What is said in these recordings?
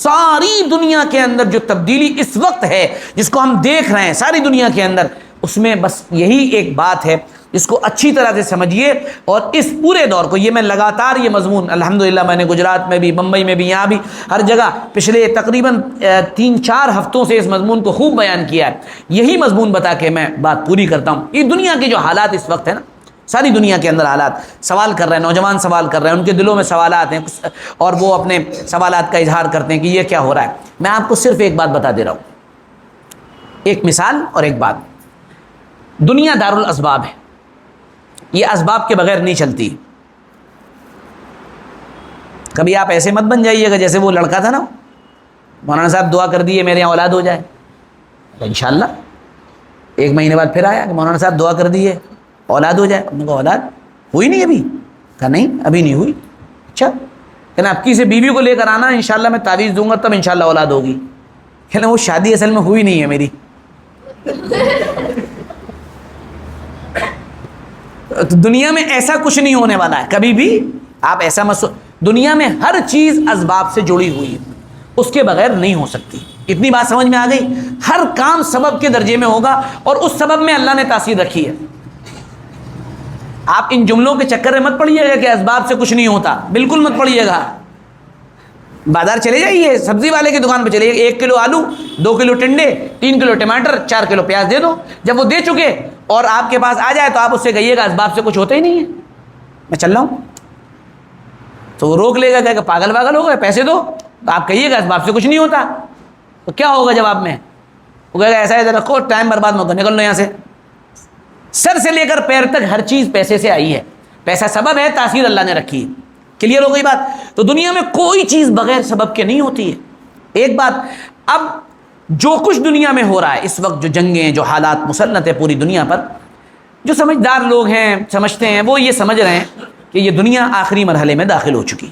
ساری دنیا کے اندر جو تبدیلی اس وقت ہے جس کو ہم دیکھ رہے ہیں ساری دنیا کے اندر، اس میں بس یہی ایک بات ہے جس کو اچھی طرح سے سمجھیے. اور اس پورے دور کو یہ میں لگاتار یہ مضمون الحمدللہ میں نے گجرات میں بھی، بمبئی میں بھی، یہاں بھی ہر جگہ پچھلے تقریباً 3-4 ہفتوں سے اس مضمون کو خوب بیان کیا ہے. یہی مضمون بتا کے میں بات پوری کرتا ہوں. یہ دنیا کے جو حالات اس وقت ہیں نا، ساری دنیا کے اندر حالات، سوال کر رہے ہیں نوجوان، سوال کر رہے ہیں، ان کے دلوں میں سوالات ہیں اور وہ اپنے سوالات کا اظہار کرتے ہیں کہ یہ کیا ہو رہا ہے. میں آپ کو صرف ایک بات بتا دے رہا ہوں، ایک مثال اور ایک بات. دنیا دارالاسباب ہے، یہ اسباب کے بغیر نہیں چلتی. کبھی آپ ایسے مت بن جائیے گا جیسے وہ لڑکا تھا نا، مولانا صاحب دعا کر دیے میرے یہاں اولاد ہو جائے. انشاءاللہ 1 مہینے بعد پھر آیا کہ مولانا صاحب دعا کر دیے اولاد ہو جائے. ان کو اولاد ہوئی نہیں ابھی؟ کہا نہیں ابھی نہیں ہوئی. اچھا کہنا اب کسی بیوی کو لے کر آنا، انشاءاللہ میں تعویذ دوں گا تب انشاءاللہ اولاد ہوگی. کہنا وہ شادی اصل میں ہوئی نہیں ہے میری. تو دنیا میں ایسا کچھ نہیں ہونے والا ہے کبھی بھی. آپ ایسا دنیا میں ہر چیز اسباب سے جڑی ہوئی ہے، اس کے بغیر نہیں ہو سکتی. اتنی بات سمجھ میں آ گئی؟ ہر کام سبب کے درجے میں ہوگا اور اس سبب میں اللہ نے تاثیر رکھی ہے. آپ ان جملوں کے چکر میں مت پڑیے گا کہ اسباب سے کچھ نہیں ہوتا، بالکل مت پڑیے گا. بازار چلے جائیے، سبزی والے کی دکان پہ چلے جائیے، 1 کلو آلو، 2 کلو ٹنڈے، 3 کلو ٹماٹر، 4 کلو پیاز دے دو. جب وہ دے چکے اور آپ کے پاس آ جائے تو آپ اس سے کہیے گا اسباب سے کچھ ہوتا ہی نہیں ہے، میں چل رہا ہوں. تو وہ روک لے گا کہ پاگل پاگل ہو گئے، پیسے دو. تو آپ کہیے گا اسباب سے کچھ نہیں ہوتا. تو کیا ہوگا جواب میں؟ وہ کہے گا ایسا ہے رکھو، ٹائم برباد مت کرو، نکل لو یہاں سے. سر سے لے کر پیر تک ہر چیز پیسے سے آئی ہے. پیسہ سبب ہے، تاثیر اللہ نے رکھی ہے. کلیئر ہو گئی بات؟ تو دنیا میں کوئی چیز بغیر سبب کے نہیں ہوتی ہے. ایک بات، اب جو کچھ دنیا میں ہو رہا ہے اس وقت، جو جنگیں، جو حالات مسلط ہے پوری دنیا پر، جو سمجھدار لوگ ہیں سمجھتے ہیں، وہ یہ سمجھ رہے ہیں کہ یہ دنیا آخری مرحلے میں داخل ہو چکی.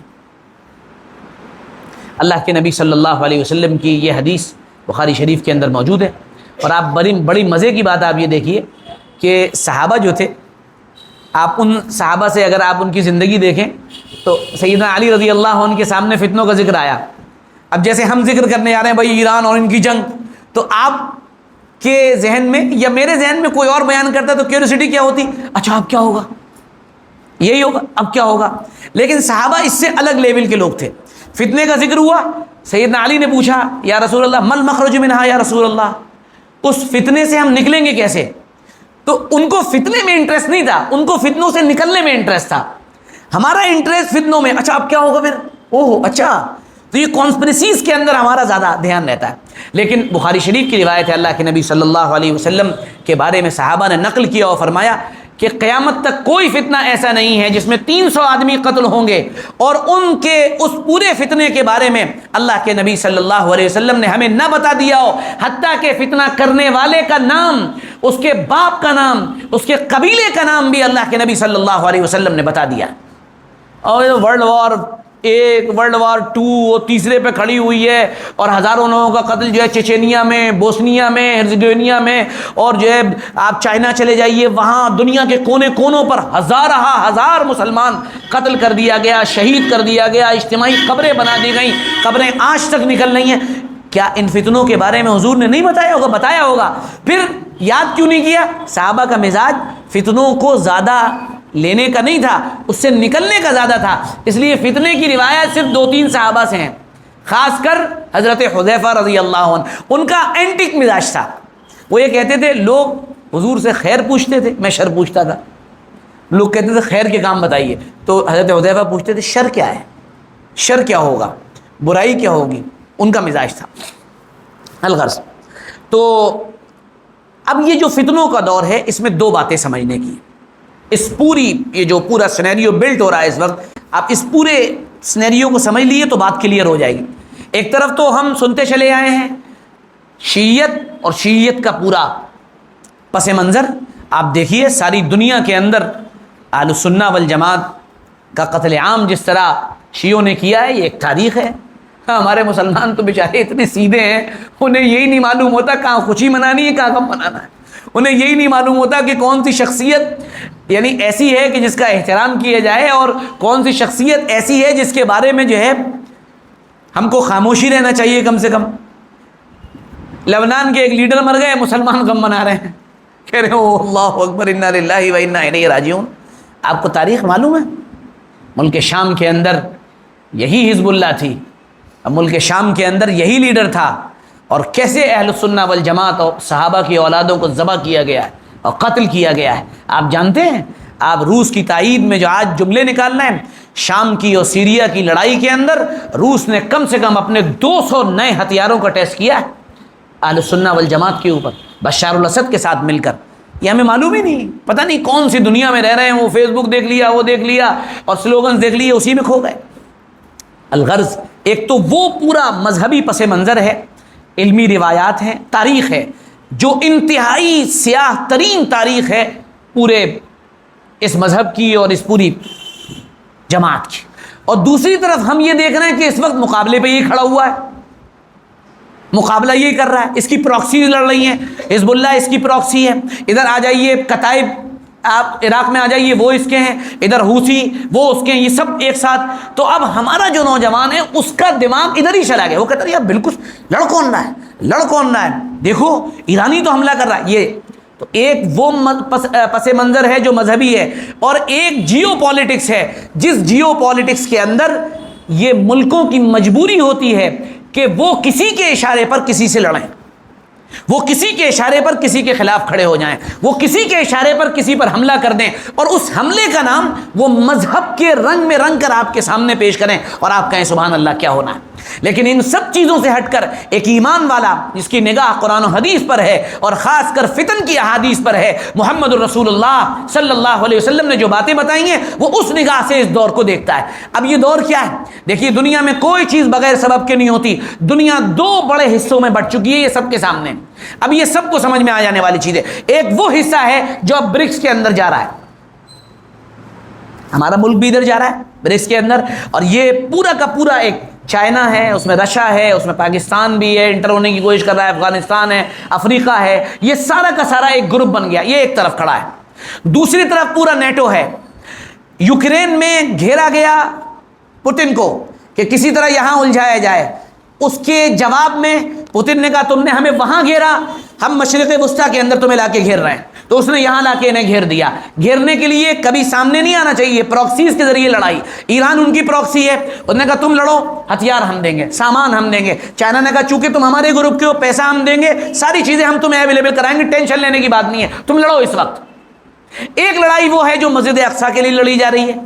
اللہ کے نبی صلی اللہ علیہ وسلم کی یہ حدیث بخاری شریف کے اندر موجود ہے. اور آپ بڑی مزے کی بات آپ یہ دیکھیے کہ صحابہ جو تھے، آپ ان صحابہ سے اگر آپ ان کی زندگی دیکھیں تو سیدنا علی رضی اللہ عنہ کے سامنے فتنوں کا ذکر آیا. اب جیسے ہم ذکر کرنے جا رہے ہیں بھائی ایران اور ان کی جنگ، تو آپ کے ذہن میں یا میرے ذہن میں کوئی اور بیان کرتا تو کیوریوسٹی کیا ہوتی؟ اچھا اب کیا ہوگا؟ یہی ہوگا، اب کیا ہوگا؟ لیکن صحابہ اس سے الگ لیول کے لوگ تھے. فتنے کا ذکر ہوا، سیدنا علی نے پوچھا یا رسول اللہ مل مخرج منہا یا رسول اللہ، اس فتنے سے ہم نکلیں گے کیسے؟ تو ان کو فتنے میں انٹرسٹ نہیں تھا، ان کو فتنوں سے نکلنے میں انٹرسٹ تھا. ہمارا انٹرسٹ فتنوں میں، اچھا اب کیا ہوگا پھر؟ اوہ اچھا. تو یہ کانسپریسیز کے اندر ہمارا زیادہ دھیان رہتا ہے. لیکن بخاری شریف کی روایت ہے، اللہ کے نبی صلی اللہ علیہ وسلم کے بارے میں صحابہ نے نقل کیا اور فرمایا کہ قیامت تک کوئی فتنہ ایسا نہیں ہے جس میں 300 آدمی قتل ہوں گے اور ان کے اس پورے فتنے کے بارے میں اللہ کے نبی صلی اللہ علیہ وسلم نے ہمیں نہ بتا دیا ہو، حتیٰ کہ فتنہ کرنے والے کا نام، اس کے باپ کا نام، اس کے قبیلے کا نام بھی اللہ کے نبی صلی اللہ علیہ وسلم نے بتا دیا. اور ورلڈ وار 1، ورلڈ وار 2 وہ تیسرے پہ کھڑی ہوئی ہے اور ہزاروں لوگوں کا قتل جو ہے چچینیا میں، بوسنیا میں، ہرزیگوینیا اور جو ہے آپ چائنا چلے جائیے، وہاں دنیا کے کونے کونوں پر ہزار مسلمان قتل کر دیا گیا، شہید کر دیا گیا، اجتماعی قبریں بنا دی گئیں، قبریں آج تک نکل رہی ہیں. کیا ان فتنوں کے بارے میں حضور نے نہیں بتایا ہوگا؟ بتایا ہوگا. پھر یاد کیوں نہیں کیا؟ صحابہ کا مزاج فتنوں کو زیادہ لینے کا نہیں تھا، اس سے نکلنے کا زیادہ تھا. اس لیے فتنے کی روایت صرف 2-3 صحابہ سے ہیں، خاص کر حضرت حذیفہ رضی اللہ عنہ. ان کا اینٹک مزاج تھا. وہ یہ کہتے تھے، لوگ حضور سے خیر پوچھتے تھے، میں شر پوچھتا تھا. لوگ کہتے تھے خیر کے کام بتائیے، تو حضرت حذیفہ پوچھتے تھے شر کیا ہے، شر کیا ہوگا، برائی کیا ہوگی. ان کا مزاج تھا. الغرض تو اب یہ جو فتنوں کا دور ہے، اس میں 2 باتیں سمجھنے کی. اس پوری یہ جو پورا سینیریو بلٹ ہو رہا ہے اس وقت، آپ اس پورے سینیریو کو سمجھ لیے تو بات کلیئر ہو جائے گی. ایک طرف تو ہم سنتے چلے آئے ہیں شیعیت اور شیعیت کا پورا پس منظر. آپ دیکھیے ساری دنیا کے اندر اہل السنہ والجماعت کا قتل عام جس طرح شیعوں نے کیا ہے، یہ ایک تاریخ ہے. ہمارے مسلمان تو بیچارے اتنے سیدھے ہیں، انہیں یہی نہیں معلوم ہوتا کہاں خوشی منانی ہے کہاں غم منانا ہے. انہیں یہی نہیں معلوم ہوتا کہ کون سی شخصیت یعنی ایسی ہے کہ جس کا احترام کیا جائے اور کون سی شخصیت ایسی ہے جس کے بارے میں جو ہے ہم کو خاموشی رہنا چاہیے کم سے کم. لبنان کے ایک لیڈر مر گئے، مسلمان غم منا رہے ہیں، کہہ رہے ہو اللہ اکبر انا للہ و انا الیہ راجعون. آپ کو تاریخ معلوم ہے؟ ملک شام کے اندر یہی حزب اللہ تھی، اب ملک شام کے اندر یہی لیڈر تھا، اور کیسے اہل السنہ والجماعت اور صحابہ کی اولادوں کو ذبح کیا گیا ہے اور قتل کیا گیا ہے. آپ جانتے ہیں؟ آپ روس کی تائید میں جو آج جملے نکالنا ہے، شام کی اور سیریا کی لڑائی کے اندر روس نے کم سے کم اپنے 200 نئے ہتھیاروں کا ٹیسٹ کیا ہے اہل السنہ والجماعت کے اوپر، بشار الاسد کے ساتھ مل کر. یہ ہمیں معلوم ہی نہیں، پتہ نہیں کون سی دنیا میں رہ رہے ہیں. وہ فیس بک دیکھ لیا، وہ دیکھ لیا، اور سلوگنز دیکھ لیے، اسی میں کھو گئے. الغرض ایک تو وہ پورا مذہبی پس منظر ہے، علمی روایات ہیں، تاریخ ہے جو انتہائی سیاہ ترین تاریخ ہے پورے اس مذہب کی اور اس پوری جماعت کی. اور دوسری طرف ہم یہ دیکھ رہے ہیں کہ اس وقت مقابلے پہ یہ کھڑا ہوا ہے، مقابلہ یہ کر رہا ہے، اس کی پراکسی لڑ رہی ہیں، حزب اللہ اس کی پراکسی ہے. ادھر آ جائیے کتائب، آپ عراق میں آ جائیے، وہ اس کے ہیں، ادھر حوثی وہ اس کے ہیں، یہ سب ایک ساتھ. تو اب ہمارا جو نوجوان ہے اس کا دماغ ادھر ہی چلا گیا. وہ کہتا ہے یار بالکل لڑ کون رہا ہے، لڑ کون رہا ہے، دیکھو ایرانی تو حملہ کر رہا ہے. یہ تو ایک وہ پس منظر ہے جو مذہبی ہے، اور ایک جیو پالیٹکس ہے جس جیو پالیٹکس کے اندر یہ ملکوں کی مجبوری ہوتی ہے کہ وہ کسی کے اشارے پر کسی سے لڑیں، وہ کسی کے اشارے پر کسی کے خلاف کھڑے ہو جائیں، وہ کسی کے اشارے پر کسی پر حملہ کر دیں، اور اس حملے کا نام وہ مذہب کے رنگ میں رنگ کر آپ کے سامنے پیش کریں، اور آپ کہیں سبحان اللہ کیا ہونا ہے. لیکن ان سب چیزوں سے ہٹ کر ایک ایمان والا جس کی نگاہ قرآن و حدیث پر ہے، اور خاص کر فتن کی احادیث پر ہے، محمد الرسول اللہ صلی اللہ علیہ وسلم نے جو باتیں بتائی ہیں وہ اس نگاہ سے اس دور کو دیکھتا ہے. اب یہ دور کیا ہے؟ دیکھیے دنیا میں کوئی چیز بغیر سبب کے نہیں ہوتی. دنیا دو بڑے حصوں میں بٹ چکی ہے، یہ سب کے سامنے. اب یہ سب کو سمجھ میں آ جانے والی چیز ہے. ایک وہ حصہ ہے جو اب برکس کے اندر جا رہا ہے، ہمارا ملک بھی ادھر جا رہا ہے برکس کے اندر، اور یہ پورا کا پورا ایک چائنا ہے، اس میں رشیا ہے، اس میں پاکستان بھی ہے، انٹر ہونے کی کوشش کر رہا ہے، افغانستان ہے، افریقہ ہے. یہ سارا کا سارا ایک گروپ بن گیا، یہ ایک طرف کھڑا ہے. دوسری طرف پورا نیٹو ہے. یوکرین میں گھیرا گیا پوتن کو کہ کسی طرح یہاں الجھایا جائے. اس کے جواب میں پوتن نے کہا تم نے ہمیں وہاں گھیرا، ہم مشرق وسطیٰ کے اندر تمہیں لا کے گھیر رہے ہیں. تو اس نے یہاں لا کے انہیں گھیر دیا. گھیرنے کے لیے کبھی سامنے نہیں آنا چاہیے، پراکسیز کے ذریعے لڑائی. ایران ان کی پراکسی ہے، انہوں نے کہا تم لڑو، ہتھیار ہم دیں گے، سامان ہم دیں گے. چائنا نے کہا چونکہ تم ہمارے گروپ کے ہو، پیسہ ہم دیں گے، ساری چیزیں ہم تمہیں اویلیبل کرائیں گے، ٹینشن لینے کی بات نہیں ہے، تم لڑو اس وقت. ایک لڑائی وہ ہے جو مسجد اقصیٰ کے لیے لڑی جا رہی ہے،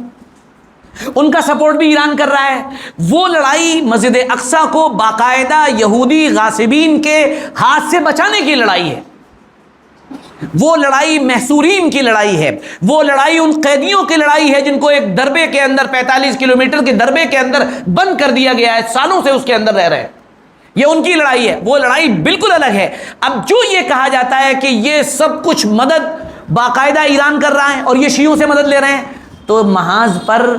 ان کا سپورٹ بھی ایران کر رہا ہے. وہ لڑائی مسجد اقصیٰ کو باقاعدہ یہودی غاصبین کے ہاتھ سے بچانے کی لڑائی ہے. وہ لڑائی محصورین کی لڑائی ہے، وہ لڑائی ان قیدیوں کی لڑائی ہے جن کو ایک دربے کے اندر 45 کلومیٹر کے دربے کے اندر بند کر دیا گیا ہے، سالوں سے اس کے اندر رہ رہے ہیں. یہ ان کی لڑائی ہے، وہ لڑائی بالکل الگ ہے. اب جو یہ کہا جاتا ہے کہ یہ سب کچھ مدد باقاعدہ ایران کر رہا ہے اور یہ شیعوں سے مدد لے رہے ہیں، تو محاذ پر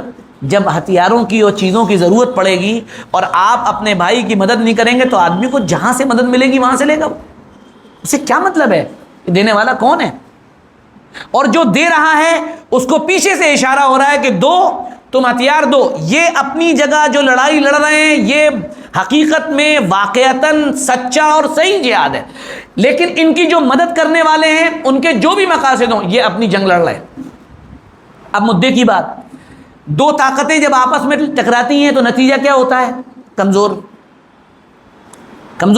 جب ہتھیاروں کی اور چیزوں کی ضرورت پڑے گی اور آپ اپنے بھائی کی مدد نہیں کریں گے تو آدمی کو جہاں سے مدد ملے گی وہاں سے لے گا. اسے کیا مطلب ہے؟ دینے والا کون ہے؟ اور جو دے رہا ہے اس کو پیچھے سے اشارہ ہو رہا ہے کہ دو، تم ہتھیار دو. یہ اپنی جگہ جو لڑائی لڑ رہے ہیں یہ حقیقت میں واقعتاً سچا اور صحیح جہاد ہے، لیکن ان کی جو مدد کرنے والے ہیں ان کے جو بھی مقاصد ہوں یہ اپنی جنگ لڑ رہے ہیں. اب مدعے کی بات، دو طاقتیں جب آپس میں ٹکراتی ہیں تو نتیجہ کیا ہوتا ہے؟ کمزور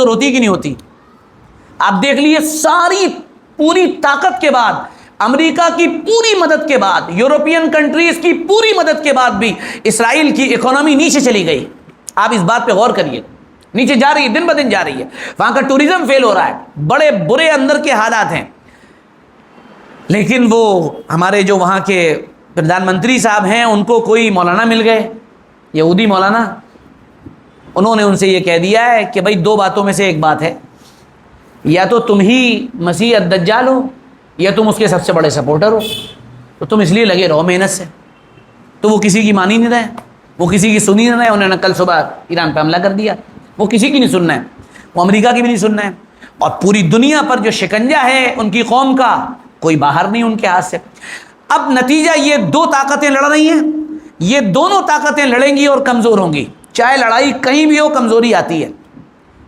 ہوتی کہ نہیں ہوتی؟ آپ دیکھ لیے ساری پوری طاقت کے بعد، امریکہ کی پوری مدد کے بعد، یورپین کنٹریز کی پوری مدد کے بعد بھی اسرائیل کی اکانومی نیچے چلی گئی. آپ اس بات پہ غور کریے، نیچے جا رہی ہے، دن بدن جا رہی ہے. وہاں کا ٹوریزم فیل ہو رہا ہے، بڑے برے اندر کے حالات ہیں. لیکن وہ ہمارے جو وہاں کے پردھان منتری صاحب ہیں ان کو کوئی مولانا مل گئے، یہودی مولانا، انہوں نے ان سے یہ کہہ دیا ہے کہ بھائی دو باتوں میں سے ایک بات ہے، یا تو تم ہی مسیح الدجال ہو یا تم اس کے سب سے بڑے سپورٹر ہو، تو تم اس لیے لگے رہو محنت سے. تو وہ کسی کی مانی نہیں رہے، وہ کسی کی سنی نہیں رہے. انہوں نے کل صبح ایران پہ حملہ کر دیا. وہ کسی کی نہیں سننا ہے، وہ امریکہ کی بھی نہیں سننا ہے. اور پوری دنیا پر جو شکنجہ ہے ان کی قوم کا، کوئی باہر نہیں ان کے ہاتھ سے. اب نتیجہ یہ دو طاقتیں لڑ رہی ہیں، یہ دونوں طاقتیں لڑیں گی اور کمزور ہوں گی. چاہے لڑائی کہیں بھی ہو کمزوری آتی ہے،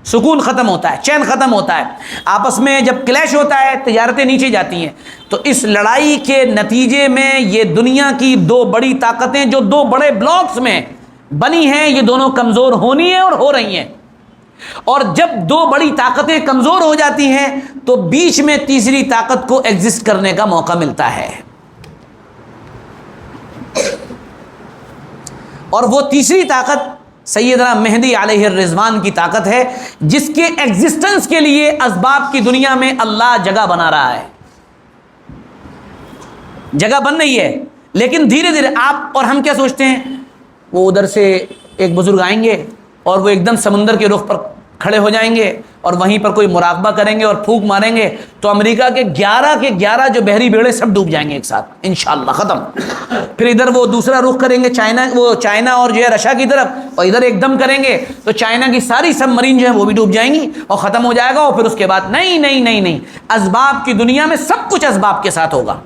سکون ختم ہوتا ہے، چین ختم ہوتا ہے، آپس میں جب کلیش ہوتا ہے تجارتیں نیچے جاتی ہیں۔ تو اس لڑائی کے نتیجے میں یہ دنیا کی دو بڑی طاقتیں جو دو بڑے بلاکس میں بنی ہیں، یہ دونوں کمزور ہونی ہیں اور ہو رہی ہیں، اور جب دو بڑی طاقتیں کمزور ہو جاتی ہیں تو بیچ میں تیسری طاقت کو ایگزسٹ کرنے کا موقع ملتا ہے، اور وہ تیسری طاقت سیدنا مہدی علیہ الرضوان کی طاقت ہے، جس کے ایگزسٹنس کے لیے اسباب کی دنیا میں اللہ جگہ بنا رہا ہے، جگہ بن رہی ہے، لیکن دھیرے دھیرے آپ اور ہم کیا سوچتے ہیں، وہ ادھر سے ایک بزرگ آئیں گے اور وہ ایک دم سمندر کے رخ پر کھڑے ہو جائیں گے اور وہیں پر کوئی مراقبہ کریں گے اور پھونک ماریں گے تو امریکہ کے 11 جو بحری بیڑے سب ڈوب جائیں گے ایک ساتھ انشاءاللہ، ختم۔ پھر ادھر وہ دوسرا رخ کریں گے چائنا اور جو ہے رشیا کی طرف، اور ادھر ایک دم کریں گے تو چائنا کی ساری سب مرین جو ہیں وہ بھی ڈوب جائیں گی اور ختم ہو جائے گا، اور پھر اس کے بعد نہیں، اسباب کی دنیا میں سب کچھ اسباب کے ساتھ ہوگا،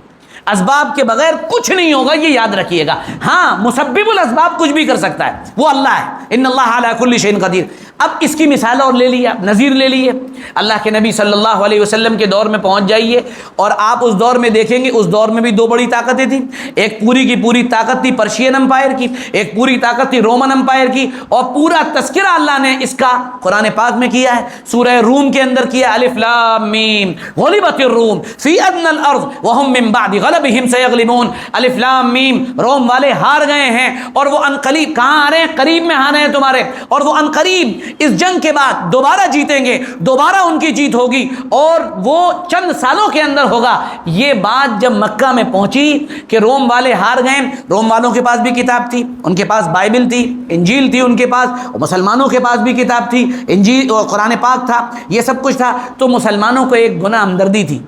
اسباب کے بغیر کچھ نہیں ہوگا، یہ یاد رکھیے گا۔ ہاں مسبب الاسباب کچھ بھی کر سکتا ہے، وہ اللہ ہے، ان اللہ علی کل شیء قدیر۔ اب اس کی مثال اور لے لیے، نظیر لے لیے، اللہ کے نبی صلی اللہ علیہ وسلم کے دور میں پہنچ جائیے اور آپ اس دور میں دیکھیں گے، اس دور میں بھی دو بڑی طاقتیں تھیں، ایک پوری کی پوری طاقت تھی پرشین امپائر کی، ایک پوری طاقت تھی رومن امپائر کی، اور پورا تذکرہ اللہ نے اس کا قرآن پاک میں کیا ہے، سورہ روم کے اندر کیا، الف لام میم غلبت الروم فی ادنی الارض وهم من بعد غلبهم سیغلبون، الف لام میم، روم والے ہار گئے ہیں اور وہ انقریب کہاں آ رہے ہیں، قریب میں آ رہے ہیں تمہارے، اور وہ انقریب اس جنگ کے بعد دوبارہ جیتیں گے، دوبارہ ان کی جیت ہوگی اور وہ چند سالوں کے اندر ہوگا۔ یہ بات جب مکہ میں پہنچی کہ روم والے ہار گئے، روم والوں کے پاس بھی کتاب تھی، ان کے پاس بائبل تھی، انجیل تھی ان کے پاس، اور مسلمانوں کے پاس بھی کتاب تھی، انجیل اور قرآن پاک تھا، یہ سب کچھ تھا، تو مسلمانوں کو ایک گناہ ہمدردی تھی،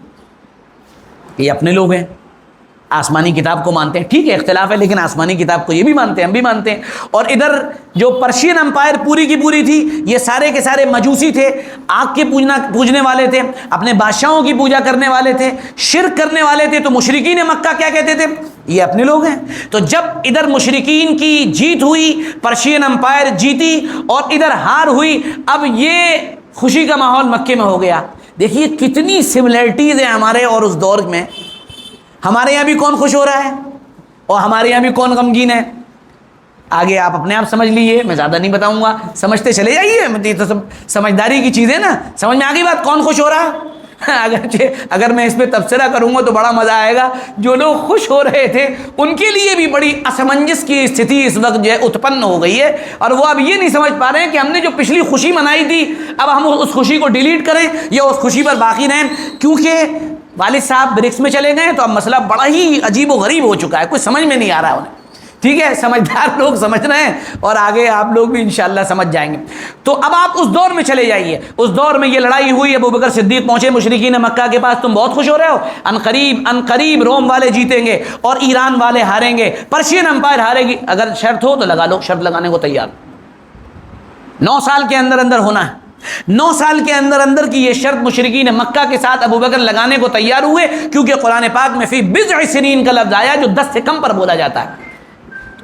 یہ اپنے لوگ ہیں، آسمانی کتاب کو مانتے ہیں، ٹھیک ہے اختلاف ہے لیکن آسمانی کتاب کو یہ بھی مانتے ہیں، ہم بھی مانتے ہیں، اور ادھر جو پرشین امپائر پوری کی پوری تھی، یہ سارے کے سارے مجوسی تھے، آگ کے پوجنے والے تھے، اپنے بادشاہوں کی پوجا کرنے والے تھے، شرک کرنے والے تھے، تو مشرکین مکہ کیا کہتے تھے، یہ اپنے لوگ ہیں۔ تو جب ادھر مشرکین کی جیت ہوئی، پرشین امپائر جیتی اور ادھر ہار ہوئی، اب یہ خوشی کا ماحول مکے میں ہو گیا۔ دیکھیے کتنی سملیرٹیز ہیں ہمارے اور اس دور میں، ہمارے یہاں بھی کون خوش ہو رہا ہے اور ہمارے یہاں بھی کون غمگین ہے، آگے آپ اپنے آپ سمجھ لیجیے، میں زیادہ نہیں بتاؤں گا، سمجھتے چلے جائیے، یہ تو سب سمجھداری کی چیزیں نا، سمجھ میں آ گئی بات، کون خوش ہو رہا ہے؟ اگر میں اس پہ تبصرہ کروں گا تو بڑا مزہ آئے گا، جو لوگ خوش ہو رہے تھے ان کے لیے بھی بڑی اسمنجس کی استھتی اس وقت جو ہے اتپن ہو گئی ہے، اور وہ اب یہ نہیں سمجھ پا رہے ہیں کہ ہم نے جو پچھلی خوشی منائی تھی اب ہم اس خوشی کو ڈیلیٹ کریں یا اس خوشی پر باقی رہیں، کیونکہ والد صاحب برکس میں چلے گئے تو اب مسئلہ بڑا ہی عجیب و غریب ہو چکا ہے، کچھ سمجھ میں نہیں آ رہا انہیں، ٹھیک ہے، سمجھدار لوگ سمجھ رہے ہیں اور آگے آپ لوگ بھی انشاءاللہ سمجھ جائیں گے۔ تو اب آپ اس دور میں چلے جائیے، اس دور میں یہ لڑائی ہوئی، ابو بکر صدیق پہنچے مشرکین مکہ کے پاس، تم بہت خوش ہو رہے ہو، ان قریب روم والے جیتیں گے اور ایران والے ہاریں گے، پرشین امپائر ہارے گی، اگر شرط ہو تو لگا لو، شرط لگانے کو تیار، 9 سال کے اندر اندر ہونا ہے، 9 سال کے اندر اندر کی یہ شرط مشرکین مکہ کے ساتھ ابو بکر لگانے کو تیار ہوئے، کیونکہ قرآن پاک میں فی بضع سنین کا لفظ آیا جو 10 سے کم پر بولا جاتا ہے۔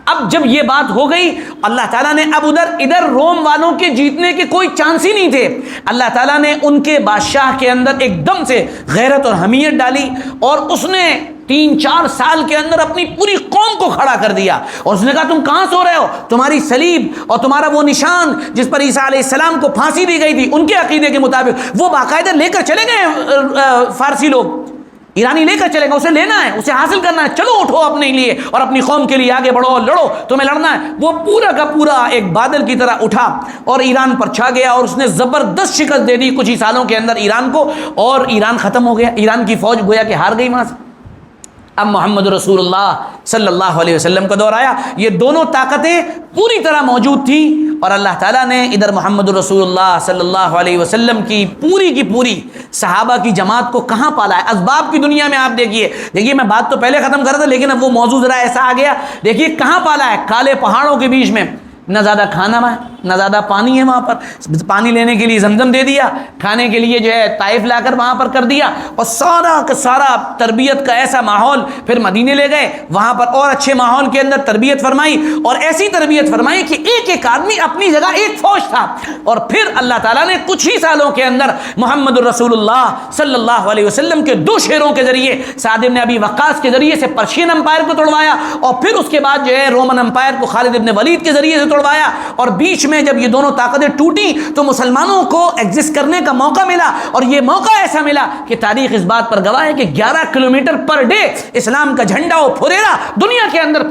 اب جب یہ بات ہو گئی، اللہ تعالیٰ نے اب ادھر روم والوں کے جیتنے کے کوئی چانس ہی نہیں تھے، اللہ تعالیٰ نے ان کے بادشاہ کے اندر ایک دم سے غیرت اور حمیت ڈالی، اور اس نے 3-4 سال کے اندر اپنی پوری قوم کو کھڑا کر دیا، اور اس نے کہا تم کہاں سو رہے ہو، تمہاری صلیب اور تمہارا وہ نشان جس پر عیسیٰ علیہ السلام کو پھانسی دی گئی تھی ان کے عقیدے کے مطابق وہ باقاعدہ لے کر چلے گئے، فارسی لوگ ایرانی لے کر چلے گا، اسے لینا ہے، اسے حاصل کرنا ہے، چلو اٹھو اپنے لیے اور اپنی قوم کے لیے آگے بڑھو، لڑو، تمہیں لڑنا ہے۔ وہ پورا کا پورا ایک بادل کی طرح اٹھا اور ایران پر چھا گیا، اور اس نے زبردست شکست دے دی کچھ ہی سالوں کے اندر ایران کو، اور ایران ختم ہو گیا، ایران کی فوج گویا کہ ہار گئی وہاں سے۔ اب محمد رسول اللہ صلی اللہ علیہ وسلم کا دور آیا، یہ دونوں طاقتیں پوری طرح موجود تھیں، اور اللہ تعالیٰ نے ادھر محمد رسول اللہ صلی اللہ علیہ وسلم کی پوری صحابہ کی جماعت کو کہاں پالا ہے۔ اسباب کی دنیا میں آپ دیکھیے میں بات تو پہلے ختم کر رہا تھا لیکن اب وہ موضوع ذرا ایسا آ گیا، دیکھیے کہاں پالا ہے، کالے پہاڑوں کے بیچ میں، نہ زیادہ کھانا نہ زیادہ پانی ہے وہاں پر، پانی لینے کے لیے زمزم دے دیا، کھانے کے لیے جو ہے طائف لا کر وہاں پر کر دیا، اور سارا کا سارا تربیت کا ایسا ماحول پھر مدینے لے گئے، وہاں پر اور اچھے ماحول کے اندر تربیت فرمائی، اور ایسی تربیت فرمائی کہ ایک ایک آدمی اپنی جگہ ایک فوج تھا۔ اور پھر اللہ تعالیٰ نے کچھ ہی سالوں کے اندر محمد الرسول اللہ صلی اللہ علیہ وسلم کے 2 شیروں کے ذریعے، سعد بن ابی وقاص کے ذریعے سے پرشین امپائر کو توڑوایا، اور پھر اس کے بعد جو ہے رومن امپائر کو خالد ابن ولید کے ذریعے سے توڑوایا، اور بیچ میں جب یہ دونوں طاقتیں ٹوٹی تو مسلمانوں کو ایگزسٹ کرنے کا موقع ملا، اور یہ موقع ایسا ملا کہ تاریخ اس بات پر گواہ ہے کہ 11 کلومیٹر پر ڈے اسلام کا جھنڈا و پھریرا دنیا کے اندر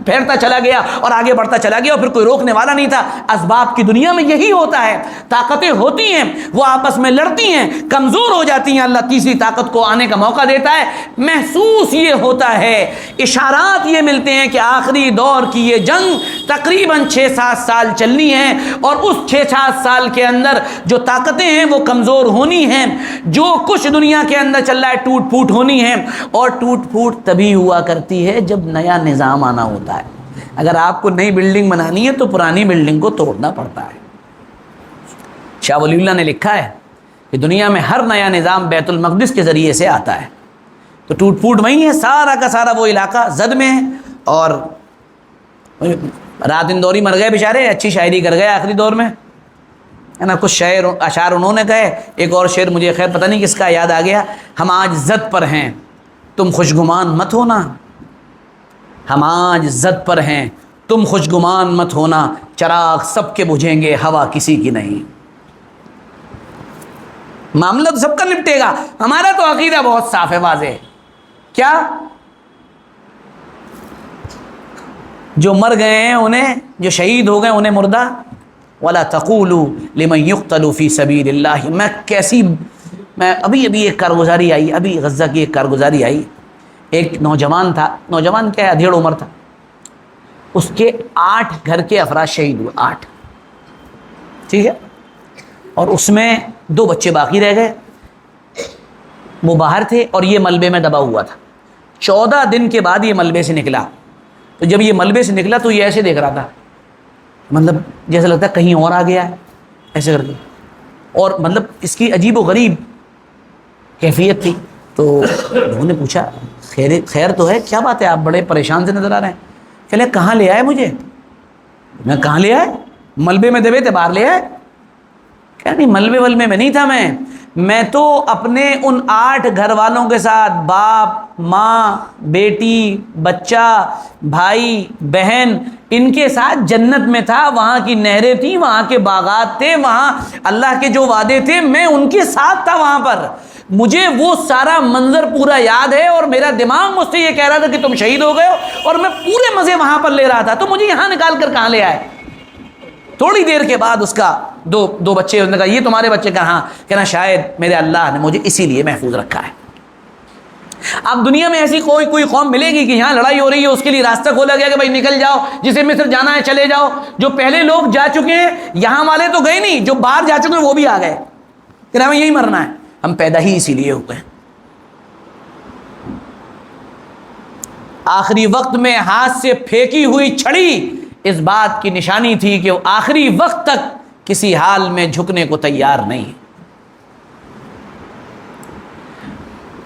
پھیرتا چلا گیا اور آگے بڑھتا چلا گیا، اور پھر کوئی روکنے والا نہیں تھا۔ اسباب کی دنیا میں یہی ہوتا ہے، طاقتیں ہوتی ہیں، وہ آپس میں لڑتی ہیں، کمزور ہو جاتی ہیں، اللہ تیسری طاقت کو آنے کا موقع دیتا ہے۔ محسوس یہ ہوتا ہے، اشارات یہ ملتے ہیں کہ آخری دور کی یہ جنگ تقریباً 6-7 سال چلنی ہے، اور اس 6-7 سال کے اندر جو طاقتیں ہیں وہ کمزور ہونی ہیں، جو کچھ دنیا کے اندر چل رہا ہے ٹوٹ پھوٹ ہونی ہے، اور ٹوٹ پھوٹ تبھی ہوا کرتی ہے جب نیا نظام آنا ہوتا ہے۔ اگر آپ کو نئی بلڈنگ بنانی ہے تو پرانی بلڈنگ کو توڑنا پڑتا ہے۔ شاہ ولی اللہ نے لکھا ہے کہ دنیا میں ہر نیا نظام بیت المقدس کے ذریعے سے آتا ہے، تو ٹوٹ پھوٹ وہی ہے، سارا کا سارا وہ علاقہ زد میں ہے۔ اور رات اندوری مر گئے بیچارے، اچھی شاعری کر گئے آخری دور میں، ہے نا، کچھ اشعار انہوں نے کہے، ایک اور شعر مجھے خیر پتہ نہیں کس کا یاد آ گیا، ہم آج زد پر ہیں تم خوشگمان مت ہونا، ہم آج زد پر ہیں تم خوشگمان مت ہونا، چراغ سب کے بجھیں گے ہوا کسی کی نہیں۔ معاملہ تو سب کا نپٹے گا، ہمارا تو عقیدہ بہت صاف ہے، واضح ہے۔ کیا؟ جو مر گئے ہیں انہیں، جو شہید ہو گئے انہیں مردہ، وَلَا تَقُولُوا لِمَنْ يُقْتَلُ فِي سَبِيلِ اللَّهِ۔ میں ابھی ایک کارگزاری آئی، ابھی غزہ کی ایک کارگزاری آئی، ایک نوجوان تھا، نوجوان کیا ہے، ادھیڑ عمر تھا، اس کے 8 گھر کے افراد شہید ہوئے، 8، ٹھیک ہے، اور اس میں 2 بچے باقی رہ گئے، وہ باہر تھے اور یہ ملبے میں دبا ہوا تھا۔ 14 دن کے بعد یہ ملبے سے نکلا، تو جب یہ ملبے سے نکلا تو یہ ایسے دیکھ رہا تھا، مطلب جیسے لگتا ہے کہیں اور آ گیا ہے ایسے کر کے، اور مطلب اس کی عجیب و غریب کیفیت تھی۔ تو لوگوں نے پوچھا خیر تو ہے، کیا بات ہے، آپ بڑے پریشان سے نظر آ رہے ہیں؟ کہ کہاں لے آئے مجھے؟ میں کہاں لے آئے؟ ملبے میں دبے تھے، باہر لے آئے؟ کیا نہیں، ملبے ولبے میں نہیں تھا، میں تو اپنے ان 8 گھر والوں کے ساتھ، باپ ماں بیٹی بچہ بھائی بہن، ان کے ساتھ جنت میں تھا، وہاں کی نہریں تھیں، وہاں کے باغات تھے، وہاں اللہ کے جو وعدے تھے میں ان کے ساتھ تھا وہاں پر۔ مجھے وہ سارا منظر پورا یاد ہے، اور میرا دماغ مجھ سے یہ کہہ رہا تھا کہ تم شہید ہو گئے ہو، اور میں پورے مزے وہاں پر لے رہا تھا، تو مجھے یہاں نکال کر کہاں لے آئے؟ تھوڑی دیر کے بعد اس کا دو بچے، اس نے کہا یہ تمہارے بچے کہاں؟ کہنا شاید میرے اللہ نے مجھے اسی لیے محفوظ رکھا ہے۔ اب دنیا میں ایسی کوئی قوم ملے گی کہ یہاں لڑائی ہو رہی ہے، اس کے لیے راستہ کھولا گیا کہ بھائی نکل جاؤ، جسے مصر جانا ہے چلے جاؤ۔ جو پہلے لوگ جا چکے ہیں، یہاں والے تو گئے نہیں، جو باہر جا چکے ہیں وہ بھی آ گئے کہ ہمیں یہی مرنا ہے، ہم پیدا ہی اسی لیے ہوئے ہیں۔ آخری وقت میں ہاتھ سے پھینکی ہوئی چھڑی اس بات کی نشانی تھی کہ وہ آخری وقت تک کسی حال میں جھکنے کو تیار نہیں۔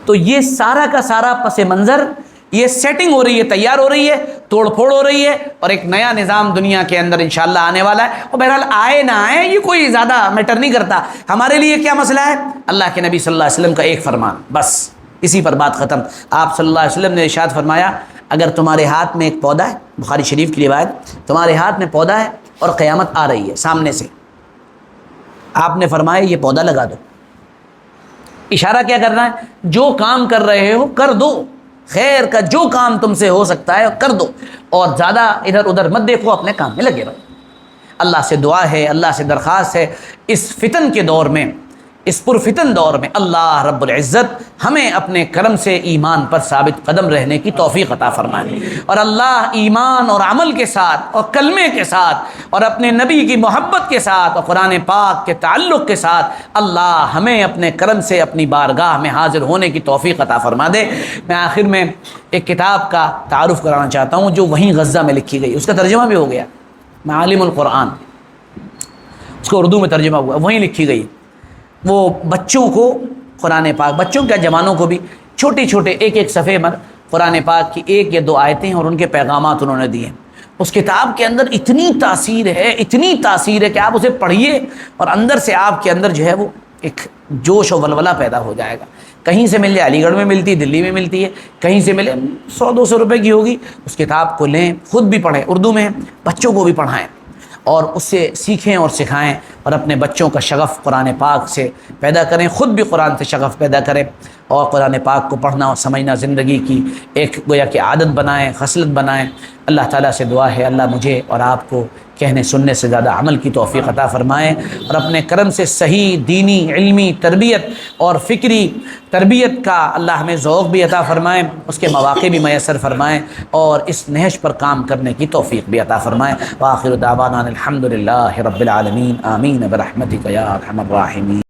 تو یہ سارا کا سارا پس منظر، یہ سیٹنگ ہو رہی ہے، تیار ہو رہی ہے، توڑ پھوڑ ہو رہی ہے، اور ایک نیا نظام دنیا کے اندر انشاءاللہ آنے والا ہے۔ اور بہرحال آئے نہ آئے یہ کوئی زیادہ میٹر نہیں کرتا، ہمارے لیے کیا مسئلہ ہے؟ اللہ کے نبی صلی اللہ علیہ وسلم کا ایک فرمان، بس اسی پر بات ختم۔ آپ صلی اللہ علیہ وسلم نے ارشاد فرمایا، اگر تمہارے ہاتھ میں ایک پودا ہے، بخاری شریف کی روایت، تمہارے ہاتھ میں پودا ہے اور قیامت آ رہی ہے سامنے سے، آپ نے فرمایا یہ پودا لگا دو۔ اشارہ کیا کرنا ہے؟ جو کام کر رہے ہو کر دو، خیر کا جو کام تم سے ہو سکتا ہے کر دو، اور زیادہ ادھر ادھر مت دیکھو، اپنے کام میں لگے رہو۔ اللہ سے دعا ہے، اللہ سے درخواست ہے، اس فتن کے دور میں، اس پرفتن دور میں اللہ رب العزت ہمیں اپنے کرم سے ایمان پر ثابت قدم رہنے کی توفیق عطا فرمائے، اور اللہ ایمان اور عمل کے ساتھ اور کلمے کے ساتھ اور اپنے نبی کی محبت کے ساتھ اور قرآن پاک کے تعلق کے ساتھ اللہ ہمیں اپنے کرم سے اپنی بارگاہ میں حاضر ہونے کی توفیق عطا فرما دے۔ میں آخر میں ایک کتاب کا تعارف کرانا چاہتا ہوں جو وہیں غزہ میں لکھی گئی، اس کا ترجمہ بھی ہو گیا، معالم القرآن، کا اردو میں ترجمہ ہوا، وہیں لکھی گئی. وہ بچوں کو قرآن پاک، بچوں کیا جوانوں کو بھی چھوٹے چھوٹے ایک ایک صفحے میں قرآن پاک کی 1 یا 2 آیتیں اور ان کے پیغامات انہوں نے دیے. اس کتاب کے اندر اتنی تاثیر ہے کہ آپ اسے پڑھیے اور اندر سے آپ کے اندر جو ہے وہ ایک جوش و ولولہ پیدا ہو جائے گا. کہیں سے مل جائے، علی گڑھ میں ملتی ہے، دلی میں ملتی ہے، کہیں سے ملے، 100-200 روپے کی ہوگی. اس کتاب کو لیں، خود بھی پڑھیں، اردو میں بچوں کو بھی پڑھائیں اور اس سے سیکھیں اور سکھائیں اور اپنے بچوں کا شغف قرآن پاک سے پیدا کریں، خود بھی قرآن سے شغف پیدا کریں اور قرآن پاک کو پڑھنا اور سمجھنا زندگی کی ایک گویا کہ عادت بنائیں، خصلت بنائیں. اللہ تعالیٰ سے دعا ہے اللہ مجھے اور آپ کو کہنے سننے سے زیادہ عمل کی توفیق عطا فرمائیں اور اپنے کرم سے صحیح دینی علمی تربیت اور فکری تربیت کا اللہ ہمیں ذوق بھی عطا فرمائیں، اس کے مواقع بھی میسر فرمائیں اور اس نہج پر کام کرنے کی توفیق بھی عطا فرمائیں. وآخر دعوانا الحمد للہ رب العالمین. آمین برحمتک یا ارحم الراحمین.